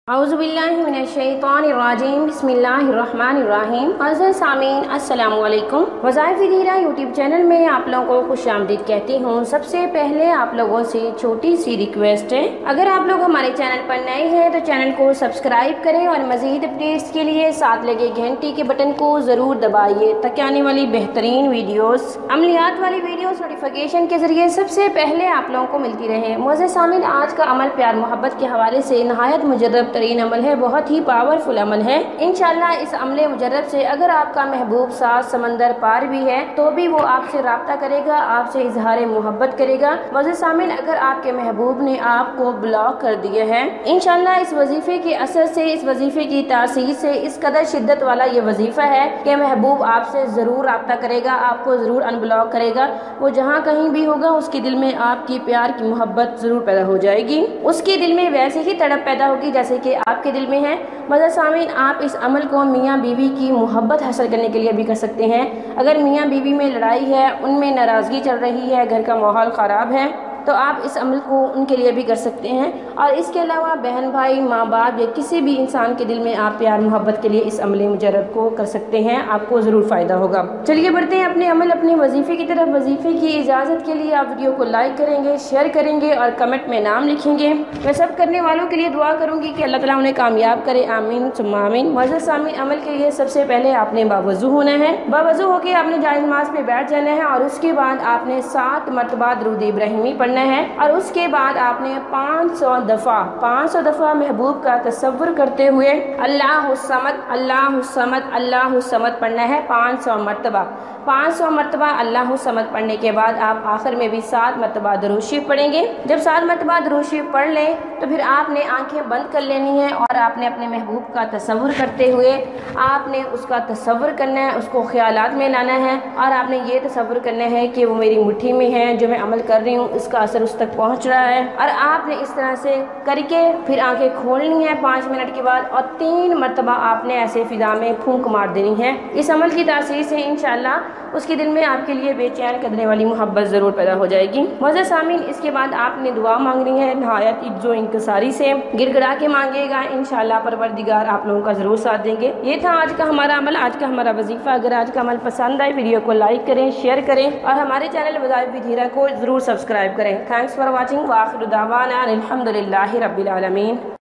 औज़ुबिल्लाहिमिनश्शैतानिर्रजीम बिस्मिल्लाहिर्रहमानिर्रहीम। अज़ीज़ सामीन अस्सलामु अलैकुम। वज़ाइफ़ धीरा यूट्यूब चैनल में आप लोगों को खुशामदीद कहती हूँ। सबसे पहले आप लोगों से छोटी सी रिक्वेस्ट है, अगर आप लोग हमारे चैनल पर नए हैं तो चैनल को सब्सक्राइब करें और मज़ीद अपडेट्स के लिए साथ लगे घंटी के बटन को ज़रूर दबाइए ताकि आने वाली बेहतरीन वीडियोस, अमलियात वाली वीडियोस नोटिफिकेशन के ज़रिए सबसे पहले आप लोगों को मिलती रहे। मुअज़्ज़िज़ सामीन, आज का अमल प्यार मोहब्बत के हवाले से नहायत मुजर्रब तरीन अमल है, बहुत ही पावरफुल अमल है। इंशाल्लाह इस अमले मुजर्रब से अगर आपका महबूब सात समंदर पार भी है तो भी वो आपसे राब्ता करेगा, आपसे इजहार मोहब्बत करेगा। मुअज़्ज़िज़ सामीन, अगर आपके महबूब ने आपको ब्लॉक कर दिया है, इंशाल्लाह इस वजीफे के असर से, इस वजीफे की तासीर से, इस कदर शिद्दत वाला ये वजीफा है कि महबूब आपसे जरूर राब्ता करेगा, आपको जरूर अनब्लॉक करेगा। वो जहाँ कहीं भी होगा उसके दिल में आपकी प्यार की मोहब्बत जरूर पैदा हो जाएगी, उसके दिल में वैसे ही तड़प पैदा होगी जैसे कि आपके दिल में है। मुअज़्ज़िज़ सामीन, आप इस अमल को मियाँ बीवी की मोहब्बत हासिल करने के लिए भी कर सकते हैं। अगर मियाँ बीवी में लड़ाई है, उनमें नाराज़गी चल रही है, घर का माहौल ख़राब है, तो आप इस अमल को उनके लिए भी कर सकते हैं। और इसके अलावा बहन भाई, माँ बाप या किसी भी इंसान के दिल में आप प्यार मोहब्बत के लिए इस अमल मुजर्रब को कर सकते हैं, आपको ज़रूर फ़ायदा होगा। चलिए बढ़ते हैं अपने अमल, अपने वजीफ़े की तरफ। वजीफ़े की इजाज़त के लिए आप वीडियो को लाइक करेंगे, शेयर करेंगे और कमेंट में नाम लिखेंगे। मैं सब करने वालों के लिए दुआ करूँगी कि अल्लाह ताला उन्हें कामयाब करे, आमीन सुम्मा आमीन। मुअज़्ज़िज़ सामीन, अमल के लिए सबसे पहले आपने बावज़ू होना है। बावज़ू होकर आपने जायज़ नमाज़ पे बैठ जाना है और उसके बाद आपने 7 मरतबा दुरूद इब्राहिमी पढ़ना है और उसके बाद आपने 500 दफ़ा महबूब का तसव्वुर करते हुए अल्लाहु समद अल्लाहु समद अल्लाहु समद पढ़ना है 500 मरतबा अल्लाहु समद पढ़ने के बाद आप आखिर में भी 7 मरतबा दुरूद शरीफ पढ़ेंगे। जब 7 मरतबा दुरूद शरीफ पढ़ लें तो फिर आपने आंखें बंद कर लेनी है और आपने अपने महबूब का तसव्वुर करते हुए आपने उसका तसव्वुर करना है, उसको ख्यालात में लाना है और आपने ये तसव्वुर करना है कि वो मेरी मुट्ठी में है, जो मैं अमल कर रही हूँ इसका असर उस तक पहुँच रहा है। और आपने इस तरह से करके फिर आंखें खोलनी है 5 मिनट के बाद और 3 मरतबा आपने ऐसे फिजा में फूंक मार देनी है। इस अमल की तासीर से इंशाअल्लाह उसके दिल में आपके लिए बेचैन करने वाली मोहब्बत ज़रूर पैदा हो जाएगी। मुअज़्ज़िज़ सामीन, इसके बाद आपने दुआ मांगनी है नहायत इज्जो इंकसारी से, गिड़गिड़ा के मांगिएगा, इंशाअल्लाह परवरदिगार आप लोगों का ज़रूर साथ देंगे। ये था आज का हमारा अमल, आज का हमारा वजीफ़ा। अगर आज का अमल पसंद आए वीडियो को लाइक करें, शेयर करें और हमारे चैनल वज़ाइफ़ धीरा को ज़रूर सब्सक्राइब करें। Thanks for watching. व आखिर दावाना अनिल हम्दुलिल्लाहि रब्बिल आलमीन।